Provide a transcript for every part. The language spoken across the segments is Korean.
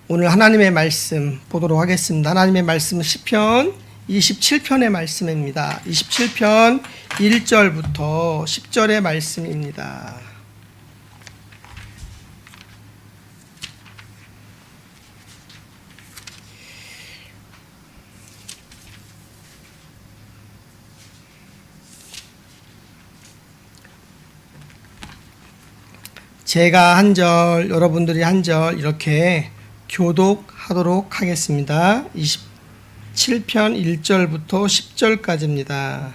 오늘 하나님의 말씀 보도록 하겠습니다. 하나님의 말씀은 시편 27편의 말씀입니다. 27편 1절부터 10절의 말씀입니다. 제가 한 절, 여러분들이 한 절 이렇게 교독하도록 하겠습니다. 27편 1절부터 10절까지입니다.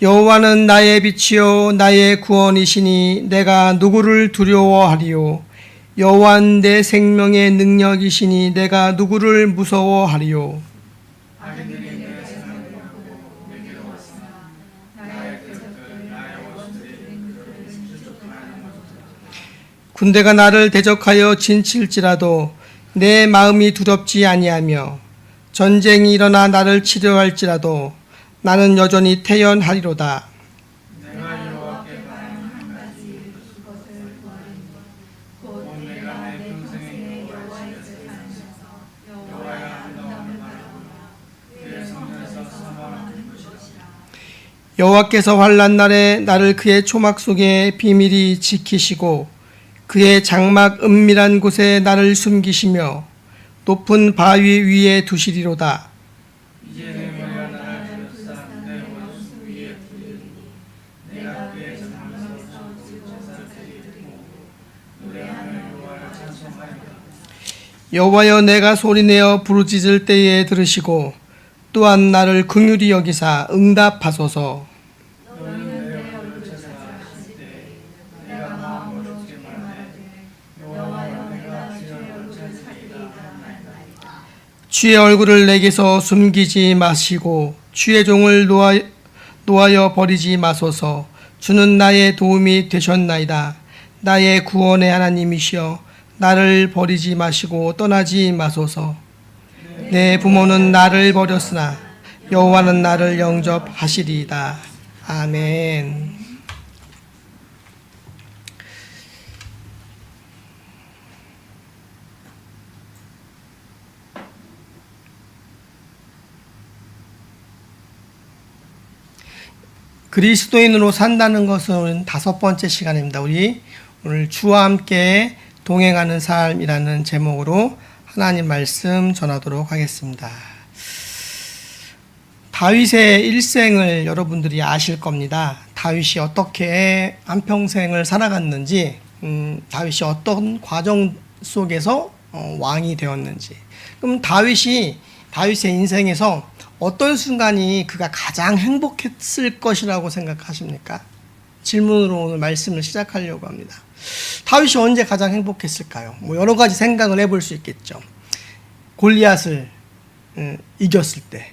여호와는 나의 빛이요 나의 구원이시니 내가 누구를 두려워하리요. 여호와는 내 생명의 능력이시니 내가 누구를 무서워하리요. 군대가 나를 대적하여 진칠지라도 내 마음이 두렵지 아니하며 전쟁이 일어나 나를 치료할지라도 나는 여전히 태연하리로다. 내가 여호와께 바라는 한 가지 그것을 구하리니 곧 내가 내 평생에 여호와의 집에 다니면서 여호와의 아름다움을 바라보며 그의 성전에서 사모하는 것이라. 여호와께서 환난 날에 나를 그의 초막 속에 비밀히 지키시고 그의 장막 은밀한 곳에 나를 숨기시며 높은 바위 위에 두시리로다. 이제 내 머리가 나를 둘러싸 내 원수 위에 두리니 내가 그의 장막에서 제사를 드리고 노래하며 여호와를 찬송하리라. 여호와여 내가 소리내어 부르짖을 때에 들으시고 또한 나를 긍휼히 여기사 응답하소서. 너는 내 얼굴 찾아하실 때 내가 마음으로 주께 말하되 여호와여 내가 주의 얼굴을 찾으리이다 하나이다. 주의 얼굴을 내게서 숨기지 마시고 주의 종을 놓아여 버리지 마소서. 주는 나의 도움이 되셨나이다. 나의 구원의 하나님이시여 나를 버리지 마시고 떠나지 마소서. 내 부모는 나를 버렸으나 여호와는 나를 영접하시리이다. 아멘. 그리스도인으로 산다는 것은 5번째 시간입니다. 우리 오늘 주와 함께 동행하는 삶이라는 제목으로 하나님 말씀 전하도록 하겠습니다. 다윗의 일생을 여러분들이 아실 겁니다. 다윗이 어떻게 한평생을 살아갔는지, 다윗이 어떤 과정 속에서 왕이 되었는지. 그럼 다윗의 인생에서 어떤 순간이 그가 가장 행복했을 것이라고 생각하십니까? 질문으로 오늘 말씀을 시작하려고 합니다. 다윗이 언제 가장 행복했을까요? 여러 가지 생각을 해볼 수 있겠죠. 골리앗을 이겼을 때,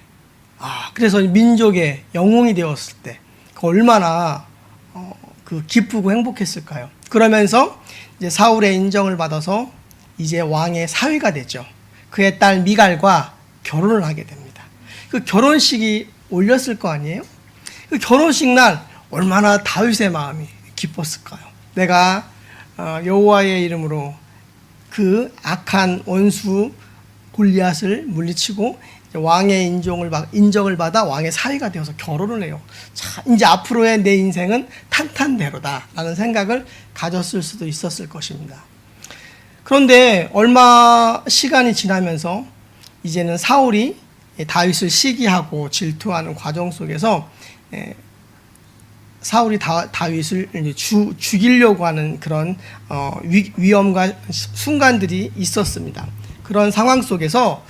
그래서 민족의 영웅이 되었을 때, 얼마나 기쁘고 행복했을까요? 그러면서 이제 사울의 인정을 받아서 이제 왕의 사위가 되죠. 그의 딸 미갈과 결혼을 하게 됩니다. 그 결혼식이 올렸을 거 아니에요? 그 결혼식 날 얼마나 다윗의 마음이 기뻤을까요? 내가 여호와의 이름으로 그 악한 원수 골리앗을 물리치고 왕의 인정을 받아 왕의 사위가 되어서 결혼을 해요. 자, 이제 앞으로의 내 인생은 탄탄대로다라는 생각을 가졌을 수도 있었을 것입니다. 그런데 얼마 시간이 지나면서 이제는 사울이 다윗을 시기하고 질투하는 과정 속에서 사울이 다윗을 죽이려고 하는 그런 위험과 순간들이 있었습니다. 그런 상황 속에서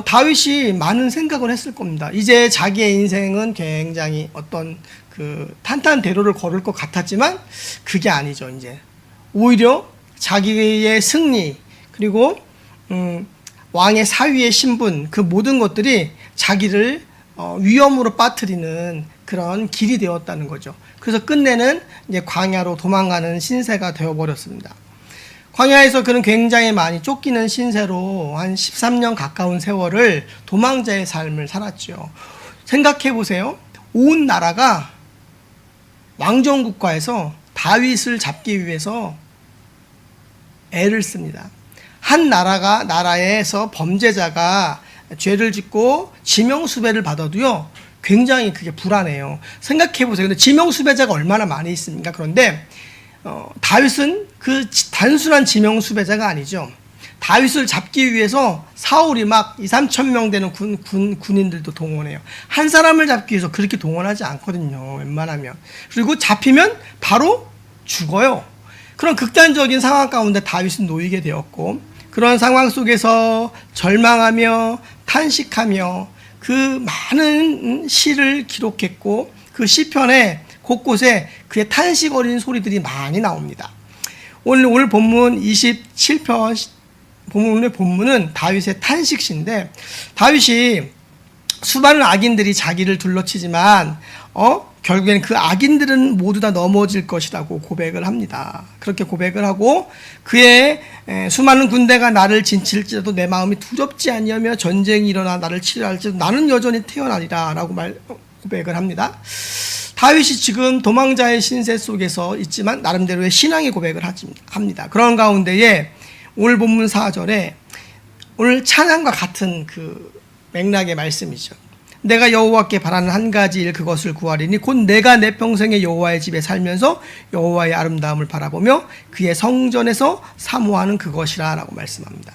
다윗이 많은 생각을 했을 겁니다. 이제 자기의 인생은 굉장히 어떤 탄탄대로를 걸을 것 같았지만 그게 아니죠. 이제 오히려 자기의 승리 그리고 왕의 사위의 신분 그 모든 것들이 자기를 위험으로 빠뜨리는 그런 길이 되었다는 거죠. 그래서 끝내는 이제 광야로 도망가는 신세가 되어버렸습니다. 광야에서 그는 굉장히 많이 쫓기는 신세로 한 13년 가까운 세월을 도망자의 삶을 살았죠. 생각해 보세요. 온 나라가 왕정국가에서 다윗을 잡기 위해서 애를 씁니다. 한 나라에서 범죄자가 죄를 짓고 지명수배를 받아도요, 굉장히 그게 불안해요. 생각해 보세요. 근데 지명수배자가 얼마나 많이 있습니까? 그런데 다윗은 그 단순한 지명수배자가 아니죠. 다윗을 잡기 위해서 사울이 막 2-3천 명 되는 군인들도 동원해요. 한 사람을 잡기 위해서 그렇게 동원하지 않거든요, 웬만하면. 그리고 잡히면 바로 죽어요. 그런 극단적인 상황 가운데 다윗은 놓이게 되었고, 그런 상황 속에서 절망하며 탄식하며 그 많은 시를 기록했고, 그 시편에 곳곳에 그의 탄식 어린 소리들이 많이 나옵니다. 오늘 본문 27편 오늘 본문은 다윗의 탄식시인데, 다윗이 수많은 악인들이 자기를 둘러치지만 결국에는 그 악인들은 모두 다 넘어질 것이라고 고백을 합니다. 그렇게 고백을 하고, 그의 수많은 군대가 나를 진칠지라도 내 마음이 두렵지 아니하며 전쟁이 일어나 나를 치려 할지라도 나는 여전히 태어나리라 라고 고백을 합니다. 다윗이 지금 도망자의 신세 속에서 있지만 나름대로의 신앙의 고백을 합니다. 그런 가운데에 오늘 본문 4절에 오늘 찬양과 같은 그 맥락의 말씀이죠. 내가 여호와께 바라는 한 가지 일 그것을 구하리니 곧 내가 내 평생에 여호와의 집에 살면서 여호와의 아름다움을 바라보며 그의 성전에서 사모하는 그것이라 라고 말씀합니다.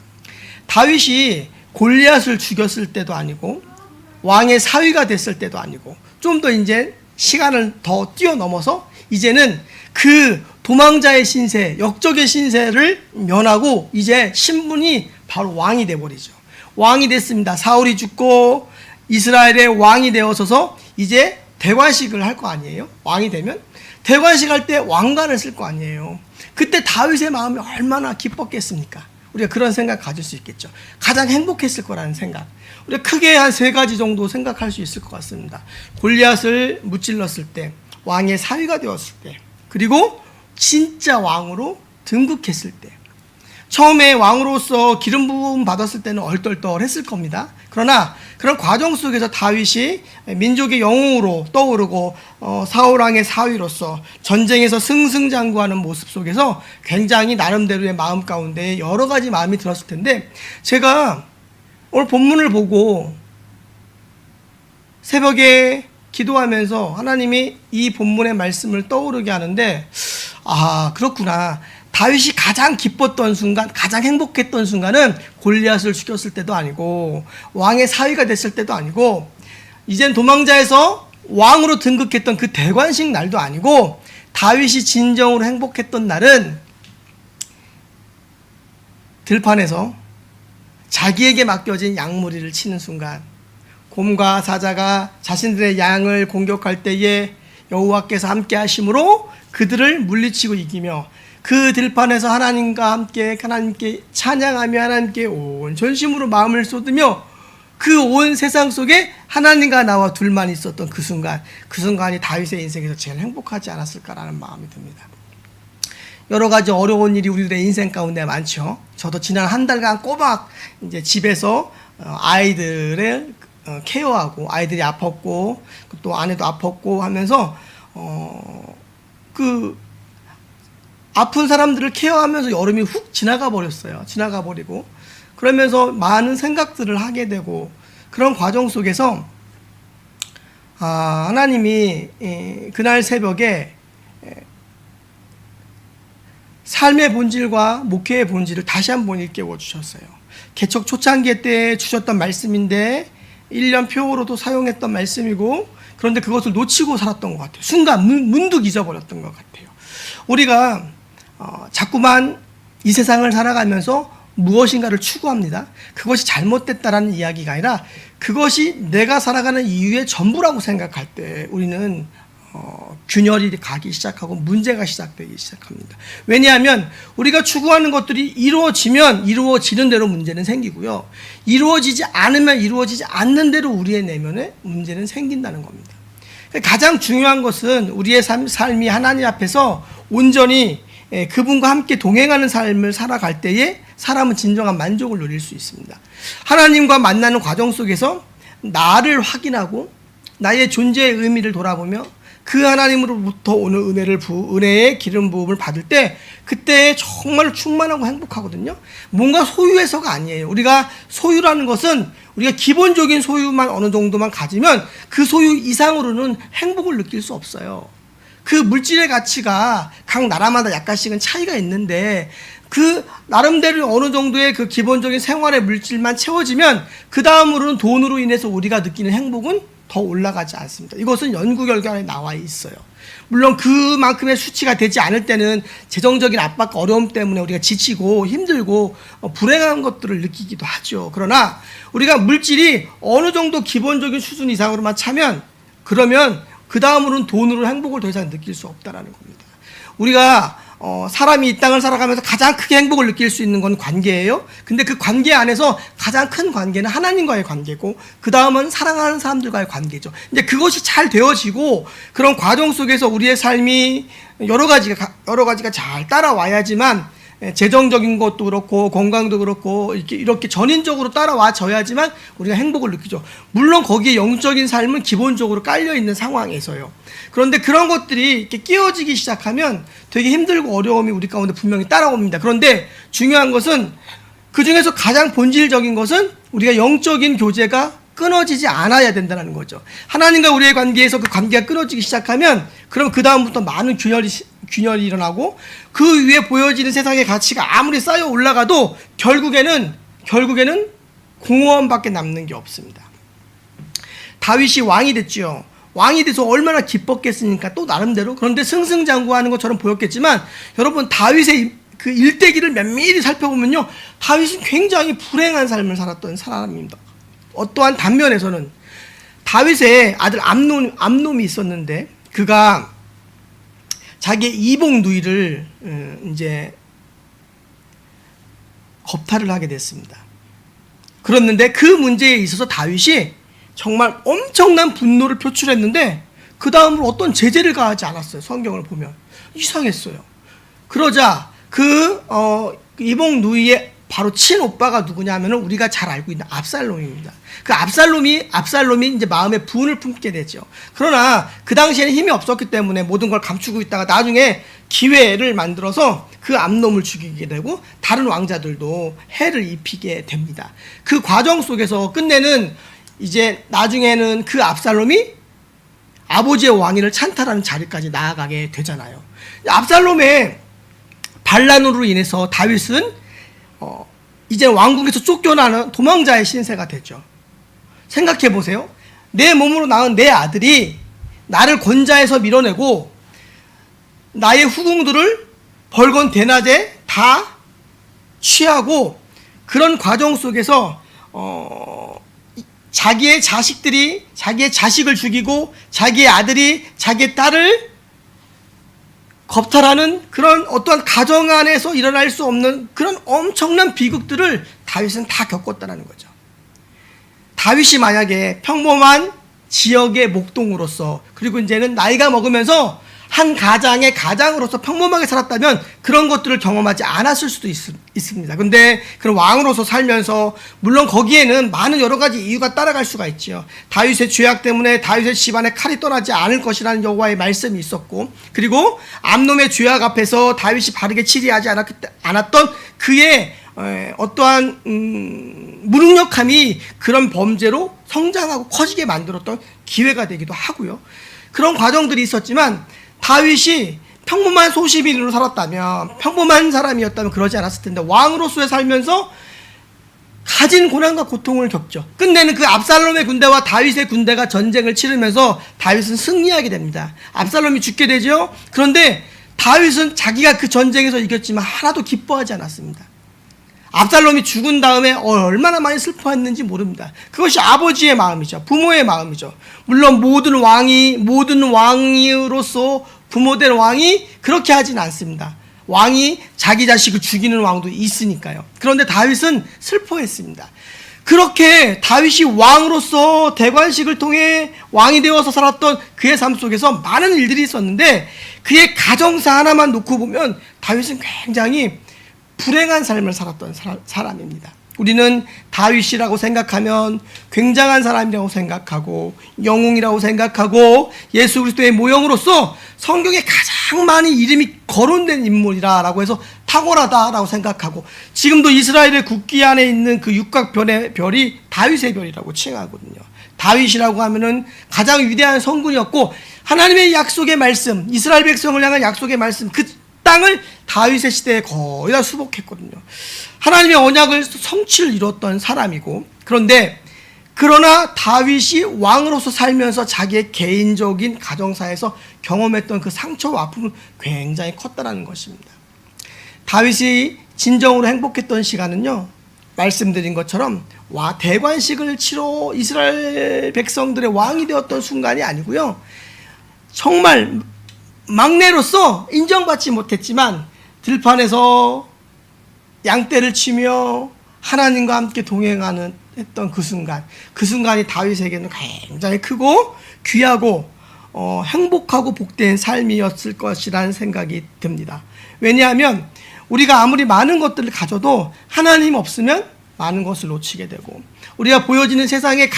다윗이 골리앗을 죽였을 때도 아니고 왕의 사위가 됐을 때도 아니고, 좀 더 이제 시간을 더 뛰어넘어서 이제는 그 도망자의 신세, 역적의 신세를 면하고 이제 신분이 바로 왕이 돼버리죠. 왕이 됐습니다. 사울이 죽고 이스라엘의 왕이 되어서서 이제 대관식을 할 거 아니에요? 왕이 되면 대관식 할 때 왕관을 쓸 거 아니에요? 그때 다윗의 마음이 얼마나 기뻤겠습니까? 우리가 그런 생각 가질 수 있겠죠. 가장 행복했을 거라는 생각. 우리가 크게 한 3가지 정도 생각할 수 있을 것 같습니다. 골리앗을 무찔렀을 때, 왕의 사위가 되었을 때, 그리고 진짜 왕으로 등극했을 때. 처음에 왕으로서 기름 부음 받았을 때는 얼떨떨했을 겁니다. 그러나 그런 과정 속에서 다윗이 민족의 영웅으로 떠오르고 사울왕의 사위로서 전쟁에서 승승장구하는 모습 속에서 굉장히 나름대로의 마음 가운데 여러 가지 마음이 들었을 텐데, 제가 오늘 본문을 보고 새벽에 기도하면서 하나님이 이 본문의 말씀을 떠오르게 하는데, 아, 그렇구나. 다윗이 가장 기뻤던 순간, 가장 행복했던 순간은 골리앗을 죽였을 때도 아니고 왕의 사위가 됐을 때도 아니고 이젠 도망자에서 왕으로 등극했던 그 대관식 날도 아니고, 다윗이 진정으로 행복했던 날은 들판에서 자기에게 맡겨진 양무리를 치는 순간, 곰과 사자가 자신들의 양을 공격할 때에 여호와께서 함께 하심으로 그들을 물리치고 이기며, 그 들판에서 하나님께 찬양하며 하나님께 온 전심으로 마음을 쏟으며 그 온 세상 속에 하나님과 나와 둘만 있었던 그 순간이 다윗의 인생에서 제일 행복하지 않았을까라는 마음이 듭니다. 여러 가지 어려운 일이 우리들의 인생 가운데 많죠. 저도 지난 한 달간 꼬박 이제 집에서 아이들을 케어하고, 아이들이 아팠고 또 아내도 아팠고 하면서 그 아픈 사람들을 케어하면서 여름이 훅 지나가 버렸어요. 지나가 버리고, 그러면서 많은 생각들을 하게 되고, 그런 과정 속에서 하나님이 그날 새벽에 삶의 본질과 목회의 본질을 다시 한번 일깨워 주셨어요. 개척 초창기 때 주셨던 말씀인데 1년 표어로도 사용했던 말씀이고, 그런데 그것을 놓치고 살았던 것 같아요. 순간 문득 잊어버렸던 것 같아요. 우리가 자꾸만 이 세상을 살아가면서 무엇인가를 추구합니다. 그것이 잘못됐다라는 이야기가 아니라 그것이 내가 살아가는 이유의 전부라고 생각할 때 우리는 균열이 가기 시작하고 문제가 시작되기 시작합니다. 왜냐하면 우리가 추구하는 것들이 이루어지면 이루어지는 대로 문제는 생기고요, 이루어지지 않으면 이루어지지 않는 대로 우리의 내면에 문제는 생긴다는 겁니다. 가장 중요한 것은 우리의 삶이 하나님 앞에서 온전히 그분과 함께 동행하는 삶을 살아갈 때에 사람은 진정한 만족을 누릴 수 있습니다. 하나님과 만나는 과정 속에서 나를 확인하고 나의 존재의 의미를 돌아보며 그 하나님으로부터 오는 은혜의 기름 부음을 받을 때 그때 정말 충만하고 행복하거든요. 뭔가 소유해서가 아니에요. 우리가 소유라는 것은 우리가 기본적인 소유만 어느 정도만 가지면 그 소유 이상으로는 행복을 느낄 수 없어요. 그 물질의 가치가 각 나라마다 약간씩은 차이가 있는데 그 나름대로 어느 정도의 그 기본적인 생활의 물질만 채워지면 그 다음으로는 돈으로 인해서 우리가 느끼는 행복은 더 올라가지 않습니다. 이것은 연구 결과에 나와 있어요. 물론 그만큼의 수치가 되지 않을 때는 재정적인 압박과 어려움 때문에 우리가 지치고 힘들고 불행한 것들을 느끼기도 하죠. 그러나 우리가 물질이 어느 정도 기본적인 수준 이상으로만 차면 그러면 그 다음으로는 돈으로 행복을 더 이상 느낄 수 없다라는 겁니다. 우리가 사람이 이 땅을 살아가면서 가장 크게 행복을 느낄 수 있는 건 관계예요. 근데 그 관계 안에서 가장 큰 관계는 하나님과의 관계고 그 다음은 사랑하는 사람들과의 관계죠. 이제 그것이 잘 되어지고 그런 과정 속에서 우리의 삶이 여러 가지가 잘 따라와야지만 재정적인 것도 그렇고 건강도 그렇고 이렇게 전인적으로 따라와져야지만 우리가 행복을 느끼죠. 물론 거기에 영적인 삶은 기본적으로 깔려있는 상황에서요. 그런데 그런 것들이 이렇게 끼워지기 시작하면 되게 힘들고 어려움이 우리 가운데 분명히 따라옵니다. 그런데 중요한 것은 그 중에서 가장 본질적인 것은 우리가 영적인 교제가 끊어지지 않아야 된다는 거죠. 하나님과 우리의 관계에서 그 관계가 끊어지기 시작하면 그럼 그 다음부터 많은 균열이 일어나고 그 위에 보여지는 세상의 가치가 아무리 쌓여 올라가도 결국에는 공허함밖에 남는 게 없습니다. 다윗이 왕이 됐죠. 왕이 돼서 얼마나 기뻤겠습니까? 또 나름대로. 그런데 승승장구하는 것처럼 보였겠지만 여러분 다윗의 그 일대기를 면밀히 살펴보면요, 다윗은 굉장히 불행한 삶을 살았던 사람입니다. 어떠한 단면에서는 다윗의 아들 암놈이 있었는데 그가 자기의 이복 누이를 이제 겁탈을 하게 됐습니다. 그랬는데 그 문제에 있어서 다윗이 정말 엄청난 분노를 표출했는데 그 다음으로 어떤 제재를 가하지 않았어요. 성경을 보면 이상했어요. 그러자 그 이복 누이의 바로 친오빠가 누구냐면은 우리가 잘 알고 있는 압살롬입니다. 그 압살롬이 이제 마음에 분을 품게 되죠. 그러나 그 당시에는 힘이 없었기 때문에 모든 걸 감추고 있다가 나중에 기회를 만들어서 그 암놈을 죽이게 되고 다른 왕자들도 해를 입히게 됩니다. 그 과정 속에서 끝내는 이제 나중에는 그 압살롬이 아버지의 왕위를 찬탈하는 자리까지 나아가게 되잖아요. 압살롬의 반란으로 인해서 다윗은 이제 왕국에서 쫓겨나는 도망자의 신세가 되죠. 생각해 보세요. 내 몸으로 낳은 내 아들이 나를 권좌에서 밀어내고 나의 후궁들을 벌건 대낮에 다 취하고 그런 과정 속에서 자기의 자식들이 자기의 자식을 죽이고 자기의 아들이 자기의 딸을 겁탈하는 그런 어떠한 가정 안에서 일어날 수 없는 그런 엄청난 비극들을 다윗은 다 겪었다는 거죠. 다윗이 만약에 평범한 지역의 목동으로서 그리고 이제는 나이가 먹으면서 한 가장의 가장으로서 평범하게 살았다면 그런 것들을 경험하지 않았을 수도 있습니다. 근데 그런 왕으로서 살면서 물론 거기에는 많은 여러 가지 이유가 따라갈 수가 있지요. 다윗의 죄악 때문에 다윗의 집안에 칼이 떠나지 않을 것이라는 여호와의 말씀이 있었고 그리고 암놈의 죄악 앞에서 다윗이 바르게 치리하지 않았던 그의 어떠한 무능력함이 그런 범죄로 성장하고 커지게 만들었던 기회가 되기도 하고요. 그런 과정들이 있었지만 다윗이 평범한 소시민으로 살았다면 평범한 사람이었다면 그러지 않았을 텐데 왕으로서의 살면서 가진 고난과 고통을 겪죠. 끝내는 그 압살롬의 군대와 다윗의 군대가 전쟁을 치르면서 다윗은 승리하게 됩니다. 압살롬이 죽게 되죠. 그런데 다윗은 자기가 그 전쟁에서 이겼지만 하나도 기뻐하지 않았습니다. 압살롬이 죽은 다음에 얼마나 많이 슬퍼했는지 모릅니다. 그것이 아버지의 마음이죠. 부모의 마음이죠. 물론 모든 왕으로서 부모된 왕이 그렇게 하진 않습니다. 왕이 자기 자식을 죽이는 왕도 있으니까요. 그런데 다윗은 슬퍼했습니다. 그렇게 다윗이 왕으로서 대관식을 통해 왕이 되어서 살았던 그의 삶 속에서 많은 일들이 있었는데 그의 가정사 하나만 놓고 보면 다윗은 굉장히 불행한 삶을 살았던 사람입니다. 우리는 다윗이라고 생각하면 굉장한 사람이라고 생각하고 영웅이라고 생각하고 예수 그리스도의 모형으로서 성경에 가장 많이 이름이 거론된 인물이라고 해서 탁월하다라고 생각하고, 지금도 이스라엘의 국기 안에 있는 그 육각별의 별이 다윗의 별이라고 칭하거든요. 다윗이라고 하면은 가장 위대한 성군이었고, 하나님의 약속의 말씀, 이스라엘 백성을 향한 약속의 말씀, 그 땅을 다윗의 시대에 거의 다 수복했거든요. 하나님의 언약을 성취를 이뤘던 사람이고, 그러나 다윗이 왕으로서 살면서 자기의 개인적인 가정사에서 경험했던 그 상처와 아픔은 굉장히 컸다는 것입니다. 다윗이 진정으로 행복했던 시간은요, 말씀드린 것처럼 대관식을 치러 이스라엘 백성들의 왕이 되었던 순간이 아니고요, 정말 막내로서 인정받지 못했지만 들판에서 양떼를 치며 하나님과 함께 동행하는 했던 그 순간이 다윗에게는 굉장히 크고 귀하고 행복하고 복된 삶이었을 것이라는 생각이 듭니다. 왜냐하면 우리가 아무리 많은 것들을 가져도 하나님 없으면 많은 것을 놓치게 되고, 우리가 보여지는 세상에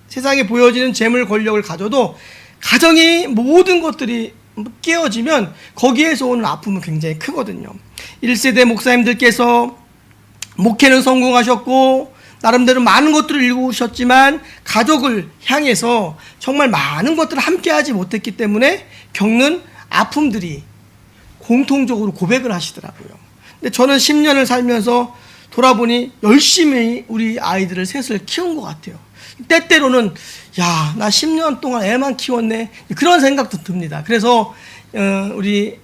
세상에 보여지는 재물 권력을 가져도 가정이 모든 것들이 깨어지면 거기에서 오는 아픔은 굉장히 크거든요. 1세대 목사님들께서 목회는 성공하셨고 나름대로 많은 것들을 이루셨지만 가족을 향해서 정말 많은 것들을 함께하지 못했기 때문에 겪는 아픔들이 공통적으로 고백을 하시더라고요. 근데 저는 10년을 살면서 돌아보니 열심히 우리 아이들을 셋을 키운 것 같아요. 때때로는 야, 나 10년 동안 애만 키웠네, 그런 생각도 듭니다. 그래서 우리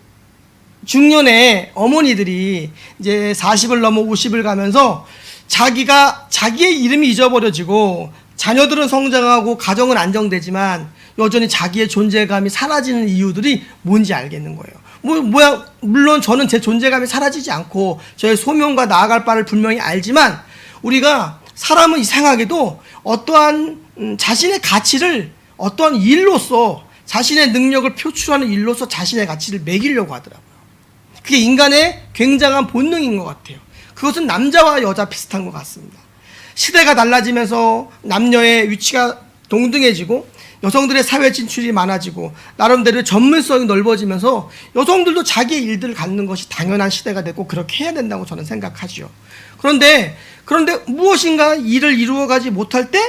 중년의 어머니들이 이제 40을 넘어 50을 가면서 자기의 이름이 잊어버려지고 자녀들은 성장하고 가정은 안정되지만 여전히 자기의 존재감이 사라지는 이유들이 뭔지 알겠는 거예요. 물론 저는 제 존재감이 사라지지 않고 저의 소명과 나아갈 바를 분명히 알지만, 우리가 사람은 이상하게도 어떠한 자신의 가치를 어떠한 일로서, 자신의 능력을 표출하는 일로서 자신의 가치를 매기려고 하더라고요. 그게 인간의 굉장한 본능인 것 같아요. 그것은 남자와 여자 비슷한 것 같습니다. 시대가 달라지면서 남녀의 위치가 동등해지고 여성들의 사회 진출이 많아지고 나름대로 전문성이 넓어지면서 여성들도 자기의 일들을 갖는 것이 당연한 시대가 됐고 그렇게 해야 된다고 저는 생각하죠. 그런데 무엇인가 일을 이루어가지 못할 때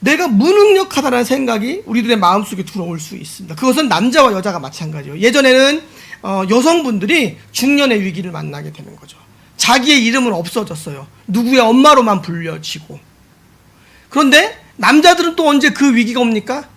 내가 무능력하다는 생각이 우리들의 마음속에 들어올 수 있습니다. 그것은 남자와 여자가 마찬가지예요. 예전에는 여성분들이 중년의 위기를 만나게 되는 거죠. 자기의 이름은 없어졌어요. 누구의 엄마로만 불려지고. 그런데 남자들은 또 언제 그 위기가 옵니까?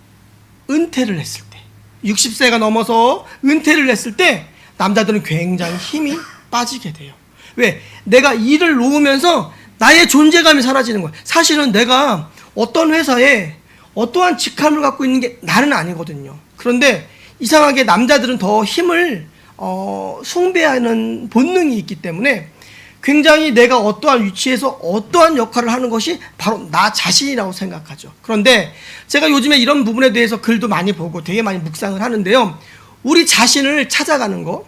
은퇴를 했을 때, 60세가 넘어서 은퇴를 했을 때 남자들은 굉장히 힘이 빠지게 돼요. 왜? 내가 일을 놓으면서 나의 존재감이 사라지는 거예요. 사실은 내가 어떤 회사에 어떠한 직함을 갖고 있는 게 나는 아니거든요. 그런데 이상하게 남자들은 더 힘을 숭배하는 본능이 있기 때문에 굉장히 내가 어떠한 위치에서 어떠한 역할을 하는 것이 바로 나 자신이라고 생각하죠. 그런데 제가 요즘에 이런 부분에 대해서 글도 많이 보고 되게 많이 묵상을 하는데요, 우리 자신을 찾아가는 것,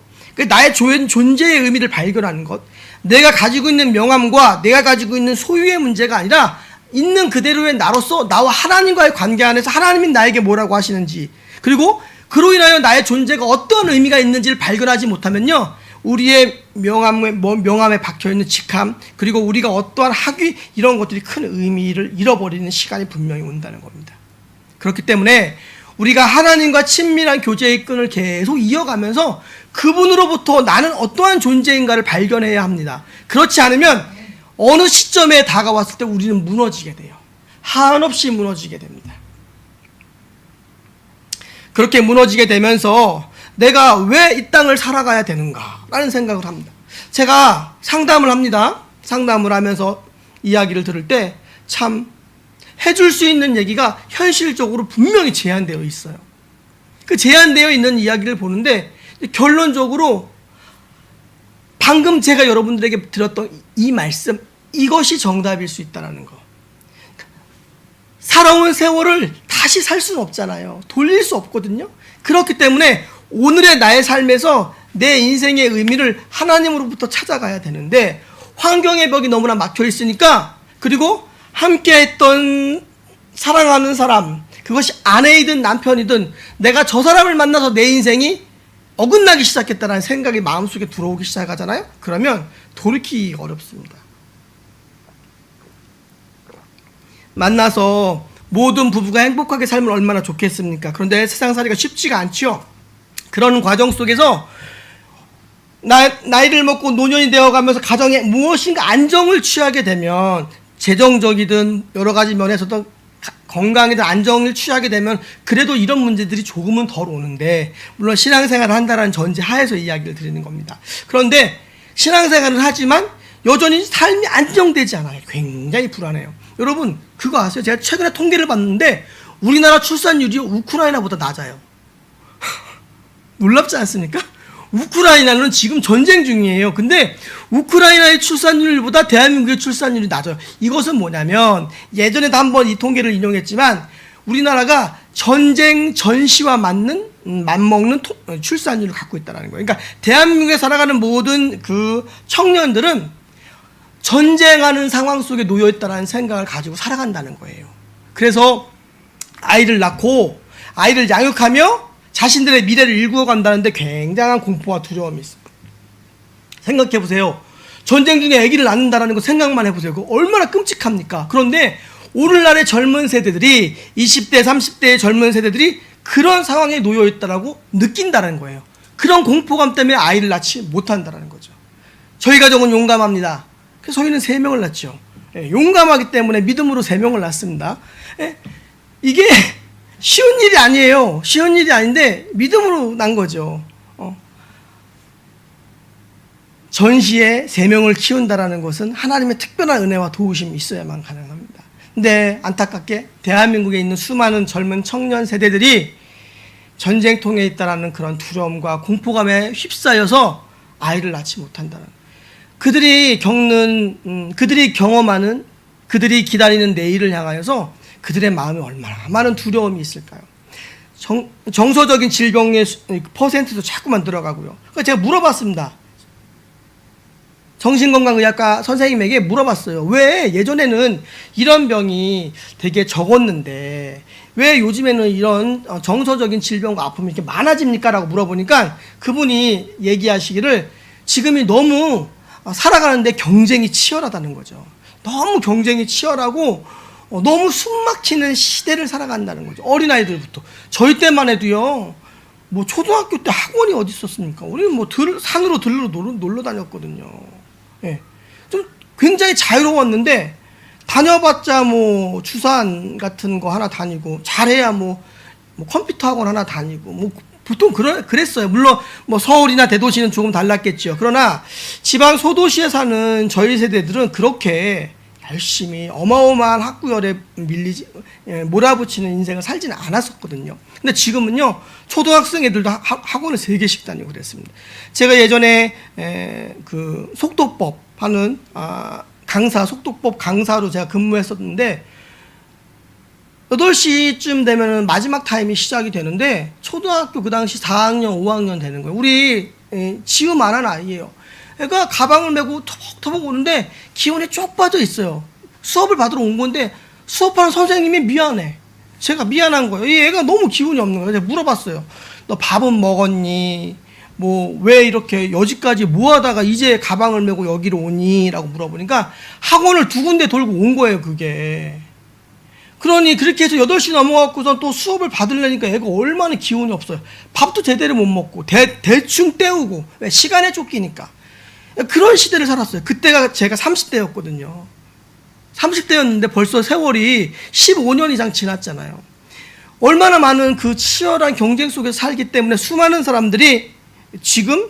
나의 존재의 의미를 발견하는 것, 내가 가지고 있는 명함과 내가 가지고 있는 소유의 문제가 아니라 있는 그대로의 나로서 나와 하나님과의 관계 안에서 하나님이 나에게 뭐라고 하시는지, 그리고 그로 인하여 나의 존재가 어떤 의미가 있는지를 발견하지 못하면요, 우리의 명함에 박혀있는 직함, 그리고 우리가 어떠한 학위, 이런 것들이 큰 의미를 잃어버리는 시간이 분명히 온다는 겁니다. 그렇기 때문에 우리가 하나님과 친밀한 교제의 끈을 계속 이어가면서 그분으로부터 나는 어떠한 존재인가를 발견해야 합니다. 그렇지 않으면 어느 시점에 다가왔을 때 우리는 무너지게 돼요. 한없이 무너지게 됩니다. 그렇게 무너지게 되면서 내가 왜 이 땅을 살아가야 되는가라는 생각을 합니다. 제가 상담을 합니다. 상담을 하면서 이야기를 들을 때 참 해줄 수 있는 얘기가 현실적으로 분명히 제한되어 있어요. 그 제한되어 있는 이야기를 보는데 결론적으로 방금 제가 여러분들에게 드렸던 이 말씀, 이것이 정답일 수 있다는 거. 살아온 세월을 다시 살 수는 없잖아요. 돌릴 수 없거든요. 그렇기 때문에 오늘의 나의 삶에서 내 인생의 의미를 하나님으로부터 찾아가야 되는데, 환경의 벽이 너무나 막혀 있으니까, 그리고 함께했던 사랑하는 사람, 그것이 아내이든 남편이든 내가 저 사람을 만나서 내 인생이 어긋나기 시작했다는 생각이 마음속에 들어오기 시작하잖아요. 그러면 돌이키기 어렵습니다. 만나서 모든 부부가 행복하게 살면 얼마나 좋겠습니까? 그런데 세상살이가 쉽지가 않죠. 그런 과정 속에서 나이를 먹고 노년이 되어가면서 가정에 무엇인가 안정을 취하게 되면, 재정적이든 여러 가지 면에서도 건강이든 안정을 취하게 되면 그래도 이런 문제들이 조금은 덜 오는데, 물론 신앙생활을 한다는 전제 하에서 이야기를 드리는 겁니다. 그런데 신앙생활을 하지만 여전히 삶이 안정되지 않아요. 굉장히 불안해요. 여러분 그거 아세요? 제가 최근에 통계를 봤는데 우리나라 출산율이 우크라이나보다 낮아요. 놀랍지 않습니까? 우크라이나는 지금 전쟁 중이에요. 근데 우크라이나의 출산율보다 대한민국의 출산율이 낮아요. 이것은 뭐냐면, 예전에도 한번 이 통계를 인용했지만 우리나라가 전쟁 전시와 맞먹는 출산율을 갖고 있다는 거예요. 그러니까 대한민국에 살아가는 모든 그 청년들은 전쟁하는 상황 속에 놓여 있다는 생각을 가지고 살아간다는 거예요. 그래서 아이를 낳고 아이를 양육하며 자신들의 미래를 일구어 간다는데 굉장한 공포와 두려움이 있습니다. 생각해 보세요. 전쟁 중에 아기를 낳는다는 거 생각만 해보세요. 그거 얼마나 끔찍합니까? 그런데 오늘날의 젊은 세대들이, 20대, 30대의 젊은 세대들이 그런 상황에 놓여 있다라고 느낀다는 거예요. 그런 공포감 때문에 아이를 낳지 못한다는 거죠. 저희 가족은 용감합니다. 그래서 저희는 3명을 낳죠. 용감하기 때문에 믿음으로 3명을 낳습니다. 이게 쉬운 일이 아니에요. 쉬운 일이 아닌데 믿음으로 난 거죠. 전시에 3명을 키운다라는 것은 하나님의 특별한 은혜와 도우심이 있어야만 가능합니다. 근데 안타깝게 대한민국에 있는 수많은 젊은 청년 세대들이 전쟁통에 있다라는 그런 두려움과 공포감에 휩싸여서 아이를 낳지 못한다는, 그들이 겪는, 그들이 경험하는, 그들이 기다리는 내일을 향하여서 그들의 마음에 얼마나 많은 두려움이 있을까요? 정서적인 질병의 퍼센트도 자꾸만 들어가고요. 그러니까 제가 물어봤습니다. 정신건강의학과 선생님에게 물어봤어요. 왜 예전에는 이런 병이 되게 적었는데 왜 요즘에는 이런 정서적인 질병과 아픔이 이렇게 많아집니까? 라고 물어보니까 그분이 얘기하시기를, 지금이 너무 살아가는데 경쟁이 치열하다는 거죠. 너무 경쟁이 치열하고 너무 숨막히는 시대를 살아간다는 거죠. 어린아이들부터. 저희 때만 해도요, 뭐 초등학교 때 학원이 어디 있었습니까? 우리는 뭐 산으로 들로 놀러 다녔거든요. 예. 좀 굉장히 자유로웠는데, 다녀봤자 뭐 주산 같은 거 하나 다니고, 잘해야 뭐 컴퓨터 학원 하나 다니고, 뭐 보통 그랬어요. 물론 뭐 서울이나 대도시는 조금 달랐겠죠. 그러나 지방 소도시에 사는 저희 세대들은 그렇게 열심히 어마어마한 학구열에 몰아붙이는 인생을 살지는 않았었거든요. 근데 지금은요, 초등학생 애들도 학원을 3개씩 다니고 그랬습니다. 제가 예전에 그 속도법 하는 속도법 강사로 제가 근무했었는데, 8시쯤 되면 마지막 타임이 시작이 되는데 초등학교 그 당시 4학년, 5학년 되는 거예요. 우리 지음만한 아이예요. 애가 가방을 메고 터벅터벅 오는데 기운이 쪽 빠져 있어요. 수업을 받으러 온 건데 수업하는 선생님이 미안해. 제가 미안한 거예요. 이 애가 너무 기운이 없는 거예요. 제가 물어봤어요. 너 밥은 먹었니? 뭐 왜 이렇게 여지까지 뭐 하다가 이제 가방을 메고 여기로 오니? 라고 물어보니까 학원을 2군데 돌고 온 거예요, 그게. 그러니 그렇게 해서 8시 넘어갖고선 또 수업을 받으려니까 애가 얼마나 기운이 없어요. 밥도 제대로 못 먹고 대충 때우고, 왜? 시간에 쫓기니까. 그런 시대를 살았어요. 그때가 제가 30대였거든요. 30대였는데 벌써 세월이 15년 이상 지났잖아요. 얼마나 많은 그 치열한 경쟁 속에서 살기 때문에 수많은 사람들이 지금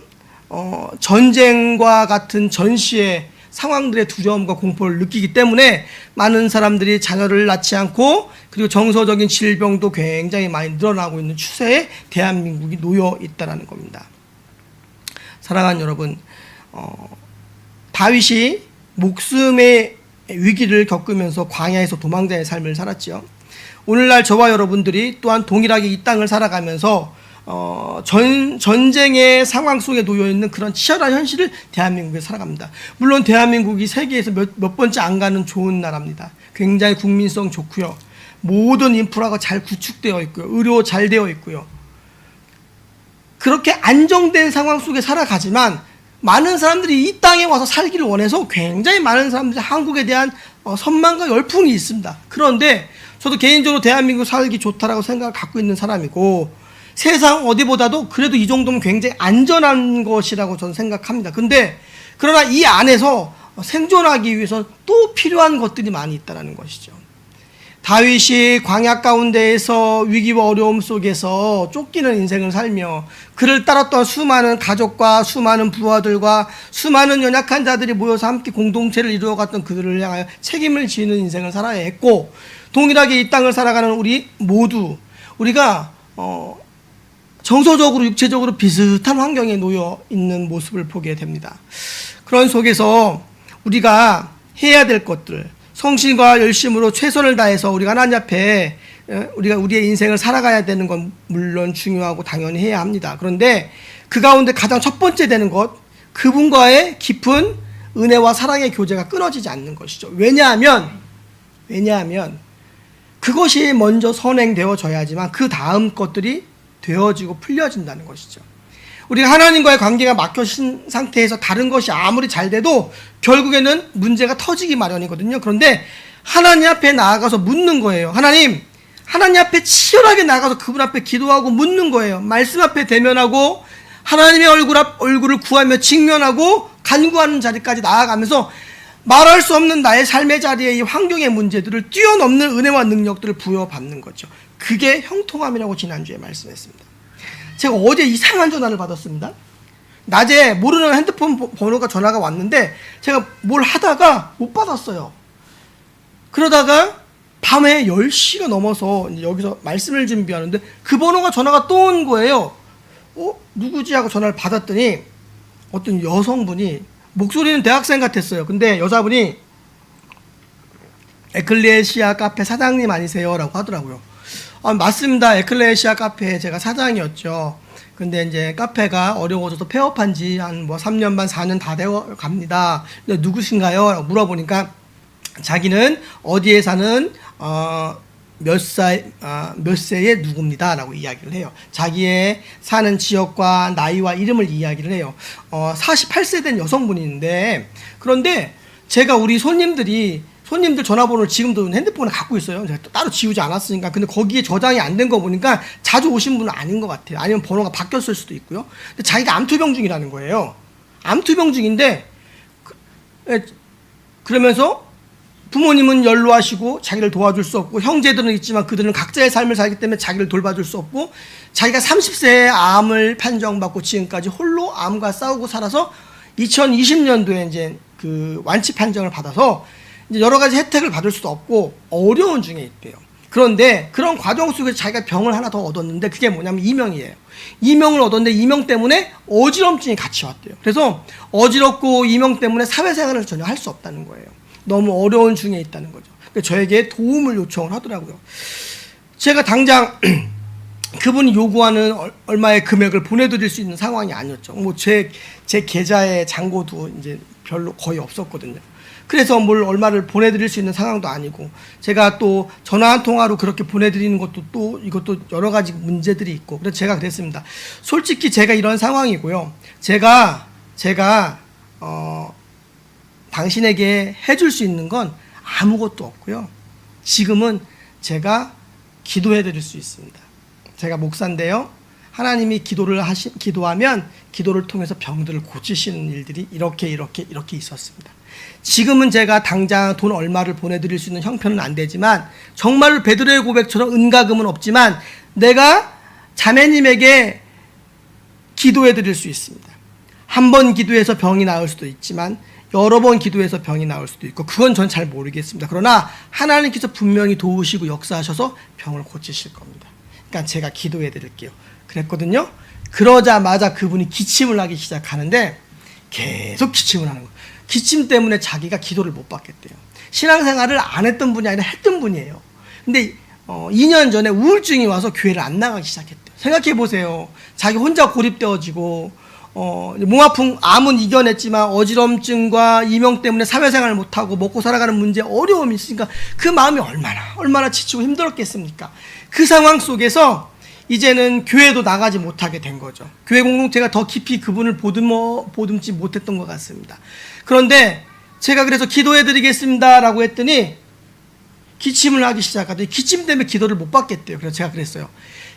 전쟁과 같은 전시의 상황들의 두려움과 공포를 느끼기 때문에 많은 사람들이 자녀를 낳지 않고, 그리고 정서적인 질병도 굉장히 많이 늘어나고 있는 추세에 대한민국이 놓여 있다는 겁니다. 사랑하는 여러분, 다윗이 목숨의 위기를 겪으면서 광야에서 도망자의 삶을 살았죠. 오늘날 저와 여러분들이 또한 동일하게 이 땅을 살아가면서 전쟁의 상황 속에 놓여 있는 그런 치열한 현실을 대한민국에 살아갑니다. 물론 대한민국이 세계에서 몇 번째 안 가는 좋은 나라입니다. 굉장히 국민성 좋고요. 모든 인프라가 잘 구축되어 있고요. 의료 잘 되어 있고요. 그렇게 안정된 상황 속에 살아가지만 많은 사람들이 이 땅에 와서 살기를 원해서 굉장히 많은 사람들이 한국에 대한 선망과 열풍이 있습니다. 그런데 저도 개인적으로 대한민국 살기 좋다라고 생각을 갖고 있는 사람이고 세상 어디보다도 그래도 이 정도면 굉장히 안전한 것이라고 저는 생각합니다. 근데 그러나 이 안에서 생존하기 위해서 또 필요한 것들이 많이 있다는 것이죠. 다윗이 광야 가운데에서 위기와 어려움 속에서 쫓기는 인생을 살며 그를 따랐던 수많은 가족과 수많은 부하들과 수많은 연약한 자들이 모여서 함께 공동체를 이루어갔던 그들을 향하여 책임을 지는 인생을 살아야 했고 동일하게 이 땅을 살아가는 우리 모두 우리가 정서적으로 육체적으로 비슷한 환경에 놓여 있는 모습을 보게 됩니다. 그런 속에서 우리가 해야 될 것들 성실과 열심으로 최선을 다해서 우리가 하나님 앞에 우리가 우리의 인생을 살아가야 되는 건 물론 중요하고 당연히 해야 합니다. 그런데 그 가운데 가장 첫 번째 되는 것 그분과의 깊은 은혜와 사랑의 교제가 끊어지지 않는 것이죠. 왜냐하면 그것이 먼저 선행되어져야지만 그 다음 것들이 되어지고 풀려진다는 것이죠. 우리가 하나님과의 관계가 막혀진 상태에서 다른 것이 아무리 잘 돼도 결국에는 문제가 터지기 마련이거든요. 그런데 하나님 앞에 나아가서 묻는 거예요. 하나님 앞에 치열하게 나가서 그분 앞에 기도하고 묻는 거예요. 말씀 앞에 대면하고 하나님의 얼굴을 구하며 직면하고 간구하는 자리까지 나아가면서 말할 수 없는 나의 삶의 자리에 이 환경의 문제들을 뛰어넘는 은혜와 능력들을 부여받는 거죠. 그게 형통함이라고 지난주에 말씀했습니다. 제가 어제 이상한 전화를 받았습니다. 낮에 모르는 핸드폰 번호가 전화가 왔는데 제가 뭘 하다가 못 받았어요. 그러다가 밤에 10시가 넘어서 이제 여기서 말씀을 준비하는데 그 번호가 전화가 또 온 거예요. 누구지 하고 전화를 받았더니 어떤 여성분이 목소리는 대학생 같았어요. 근데 여자분이 에클레시아 카페 사장님 아니세요? 라고 하더라고요. 맞습니다. 에클레시아 카페 제가 사장이었죠. 근데 이제 카페가 어려워져서 폐업한 지 한 3년 반, 4년 다 되어 갑니다. 근데 누구신가요? 라고 물어보니까 자기는 어디에 사는 몇 세의 누구입니다. 라고 이야기를 해요. 자기의 사는 지역과 나이와 이름을 이야기를 해요. 48세 된 여성분인데 그런데 제가 우리 손님들 전화번호를 지금도 핸드폰에 갖고 있어요. 제가 따로 지우지 않았으니까. 근데 거기에 저장이 안 된 거 보니까 자주 오신 분은 아닌 것 같아요. 아니면 번호가 바뀌었을 수도 있고요. 근데 자기가 암투병중이라는 거예요. 암투병중인데 그러면서 부모님은 연로하시고 자기를 도와줄 수 없고 형제들은 있지만 그들은 각자의 삶을 살기 때문에 자기를 돌봐줄 수 없고 자기가 30세에 암을 판정받고 지금까지 홀로 암과 싸우고 살아서 2020년도에 이제 그 완치 판정을 받아서 이제 여러 가지 혜택을 받을 수도 없고 어려운 중에 있대요. 그런데 그런 과정 속에서 자기가 병을 하나 더 얻었는데 그게 뭐냐면 이명이에요. 이명을 얻었는데 이명 때문에 어지럼증이 같이 왔대요. 그래서 어지럽고 이명 때문에 사회생활을 전혀 할 수 없다는 거예요. 너무 어려운 중에 있다는 거죠. 그래서 저에게 도움을 요청을 하더라고요. 제가 당장 그분이 요구하는 얼마의 금액을 보내드릴 수 있는 상황이 아니었죠. 제 계좌에 잔고도 이제 별로 거의 없었거든요. 그래서 뭘 얼마를 보내드릴 수 있는 상황도 아니고 제가 또 전화 한 통화로 그렇게 보내드리는 것도 또 이것도 여러 가지 문제들이 있고 그래서 제가 그랬습니다. 솔직히 제가 이런 상황이고요. 제가 당신에게 해줄 수 있는 건 아무것도 없고요. 지금은 제가 기도해드릴 수 있습니다. 제가 목사인데요. 하나님이 기도하면 기도를 통해서 병들을 고치시는 일들이 이렇게 있었습니다. 지금은 제가 당장 돈 얼마를 보내드릴 수 있는 형편은 안 되지만 정말로 베드로의 고백처럼 은가금은 없지만 내가 자매님에게 기도해드릴 수 있습니다. 한 번 기도해서 병이 나을 수도 있지만 여러 번 기도해서 병이 나을 수도 있고 그건 전 잘 모르겠습니다. 그러나 하나님께서 분명히 도우시고 역사하셔서 병을 고치실 겁니다. 그러니까 제가 기도해드릴게요. 그랬거든요. 그러자마자 그분이 기침을 하기 시작하는데 계속 기침을 하는 거예요. 기침 때문에 자기가 기도를 못 받겠대요. 신앙생활을 안 했던 분이 아니라 했던 분이에요. 근데 2년 전에 우울증이 와서 교회를 안 나가기 시작했대요. 생각해 보세요. 자기 혼자 고립되어지고 몸 아픈 암은 이겨냈지만 어지럼증과 이명 때문에 사회생활을 못하고 먹고 살아가는 문제 어려움이 있으니까 그 마음이 얼마나 지치고 힘들었겠습니까? 그 상황 속에서 이제는 교회도 나가지 못하게 된 거죠. 교회 공동체가 더 깊이 그분을 보듬지 못했던 것 같습니다. 그런데 제가 그래서 기도해 드리겠습니다라고 했더니 기침을 하기 시작하더니 기침 때문에 기도를 못 받겠대요. 그래서 제가 그랬어요.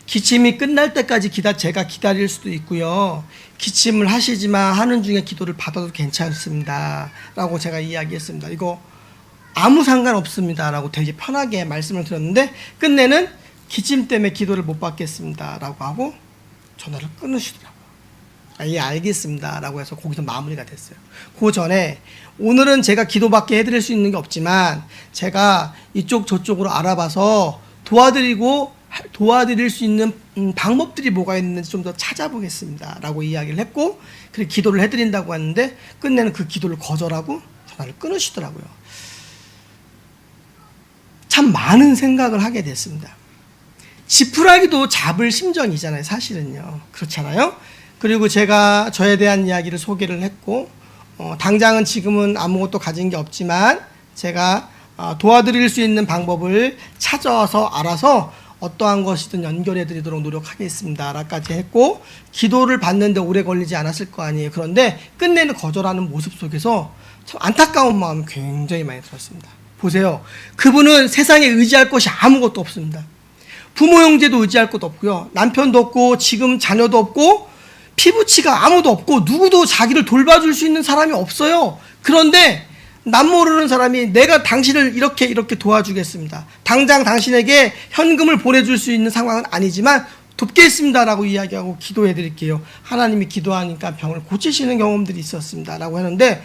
기침이 끝날 때까지 제가 기다릴 수도 있고요. 기침을 하시지만 하는 중에 기도를 받아도 괜찮습니다. 라고 제가 이야기했습니다. 이거 아무 상관없습니다. 라고 되게 편하게 말씀을 드렸는데 끝내는 기침 때문에 기도를 못 받겠습니다. 라고 하고 전화를 끊으시더라고요. 예, 알겠습니다. 라고 해서 거기서 마무리가 됐어요. 그 전에 오늘은 제가 기도밖에 해드릴 수 있는 게 없지만 제가 이쪽 저쪽으로 알아봐서 도와드릴 수 있는 방법들이 뭐가 있는지 좀 더 찾아보겠습니다. 라고 이야기를 했고 그렇게 기도를 해드린다고 하는데 끝내는 그 기도를 거절하고 전화를 끊으시더라고요. 참 많은 생각을 하게 됐습니다. 지푸라기도 잡을 심정이잖아요. 사실은요. 그렇잖아요. 그리고 제가 저에 대한 이야기를 소개를 했고 당장은 지금은 아무것도 가진 게 없지만 제가 도와드릴 수 있는 방법을 찾아서 알아서 어떠한 것이든 연결해 드리도록 노력하겠습니다. 라까지 했고 기도를 받는데 오래 걸리지 않았을 거 아니에요. 그런데 끝내는 거절하는 모습 속에서 참 안타까운 마음이 굉장히 많이 들었습니다. 보세요. 그분은 세상에 의지할 것이 아무것도 없습니다. 부모 형제도 의지할 것도 없고요. 남편도 없고 지금 자녀도 없고 피부치가 아무도 없고 누구도 자기를 돌봐줄 수 있는 사람이 없어요. 그런데 남 모르는 사람이 내가 당신을 이렇게 도와주겠습니다. 당장 당신에게 현금을 보내줄 수 있는 상황은 아니지만 돕겠습니다라고 이야기하고 기도해 드릴게요. 하나님이 기도하니까 병을 고치시는 경험들이 있었습니다. 라고 하는데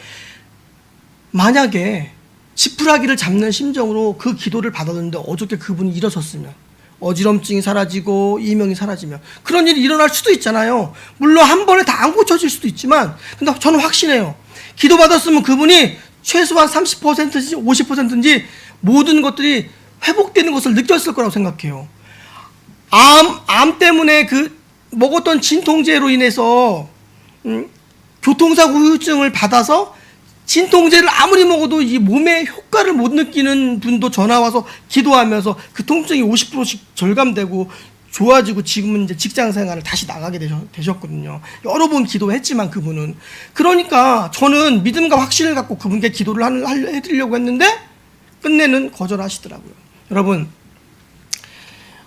만약에 지푸라기를 잡는 심정으로 그 기도를 받았는데 어저께 그분이 일어섰으면 어지럼증이 사라지고 이명이 사라지면 그런 일이 일어날 수도 있잖아요. 물론 한 번에 다 안 고쳐질 수도 있지만 근데 저는 확신해요. 기도받았으면 그분이 최소한 30%인지 50%인지 모든 것들이 회복되는 것을 느꼈을 거라고 생각해요. 암 때문에 그 먹었던 진통제로 인해서 교통사고 후유증을 받아서 진통제를 아무리 먹어도 이 몸에 효과를 못 느끼는 분도 전화 와서 기도하면서 그 통증이 50%씩 절감되고 좋아지고 지금은 이제 직장 생활을 다시 나가게 되셨거든요. 여러 번 기도했지만 그분은. 그러니까 저는 믿음과 확신을 갖고 그분께 기도를 해드리려고 했는데 끝내는 거절하시더라고요. 여러분,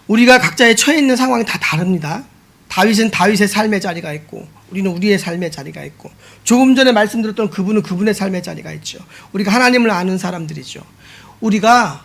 우리가 각자의 처해 있는 상황이 다 다릅니다. 다윗은 다윗의 삶의 자리가 있고 우리는 우리의 삶의 자리가 있고 조금 전에 말씀드렸던 그분은 그분의 삶의 자리가 있죠. 우리가 하나님을 아는 사람들이죠. 우리가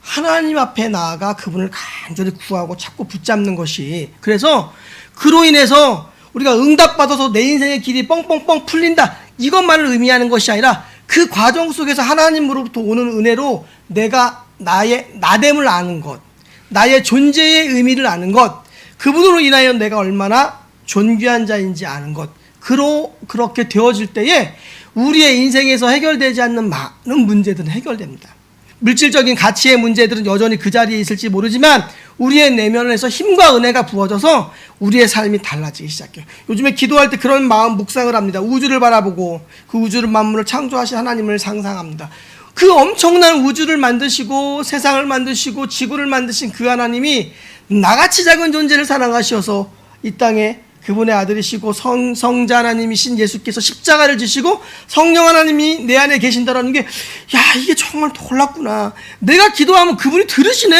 하나님 앞에 나아가 그분을 간절히 구하고 찾고 붙잡는 것이 그래서 그로 인해서 우리가 응답받아서 내 인생의 길이 뻥뻥뻥 풀린다 이것만을 의미하는 것이 아니라 그 과정 속에서 하나님으로부터 오는 은혜로 내가 나의 나됨을 아는 것 나의 존재의 의미를 아는 것 그분으로 인하여 내가 얼마나 존귀한 자인지 아는 것 그렇게 되어질 때에 우리의 인생에서 해결되지 않는 많은 문제들은 해결됩니다. 물질적인 가치의 문제들은 여전히 그 자리에 있을지 모르지만 우리의 내면에서 힘과 은혜가 부어져서 우리의 삶이 달라지기 시작해요. 요즘에 기도할 때 그런 마음 묵상을 합니다. 우주를 바라보고 그 우주를 만물을 창조하신 하나님을 상상합니다. 그 엄청난 우주를 만드시고 세상을 만드시고 지구를 만드신 그 하나님이 나같이 작은 존재를 사랑하셔서 이 땅에 그분의 아들이시고 성자 하나님이신 예수께서 십자가를 지시고 성령 하나님이 내 안에 계신다라는 게 이게 정말 놀랍구나. 내가 기도하면 그분이 들으시네?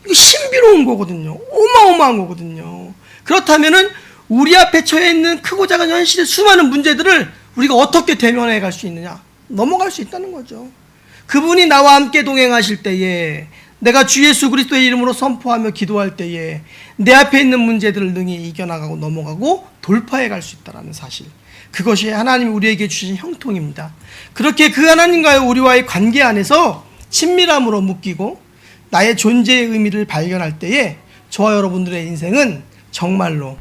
이거 신비로운 거거든요. 어마어마한 거거든요. 그렇다면은 우리 앞에 처해 있는 크고 작은 현실의 수많은 문제들을 우리가 어떻게 대면해 갈 수 있느냐? 넘어갈 수 있다는 거죠. 그분이 나와 함께 동행하실 때에 내가 주 예수 그리스도의 이름으로 선포하며 기도할 때에 내 앞에 있는 문제들을 능히 이겨나가고 넘어가고 돌파해 갈 수 있다는 사실 그것이 하나님이 우리에게 주신 형통입니다. 그렇게 그 하나님과의 우리와의 관계 안에서 친밀함으로 묶이고 나의 존재의 의미를 발견할 때에 저와 여러분들의 인생은 정말로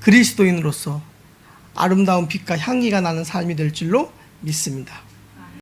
그리스도인으로서 아름다운 빛과 향기가 나는 삶이 될 줄로 믿습니다.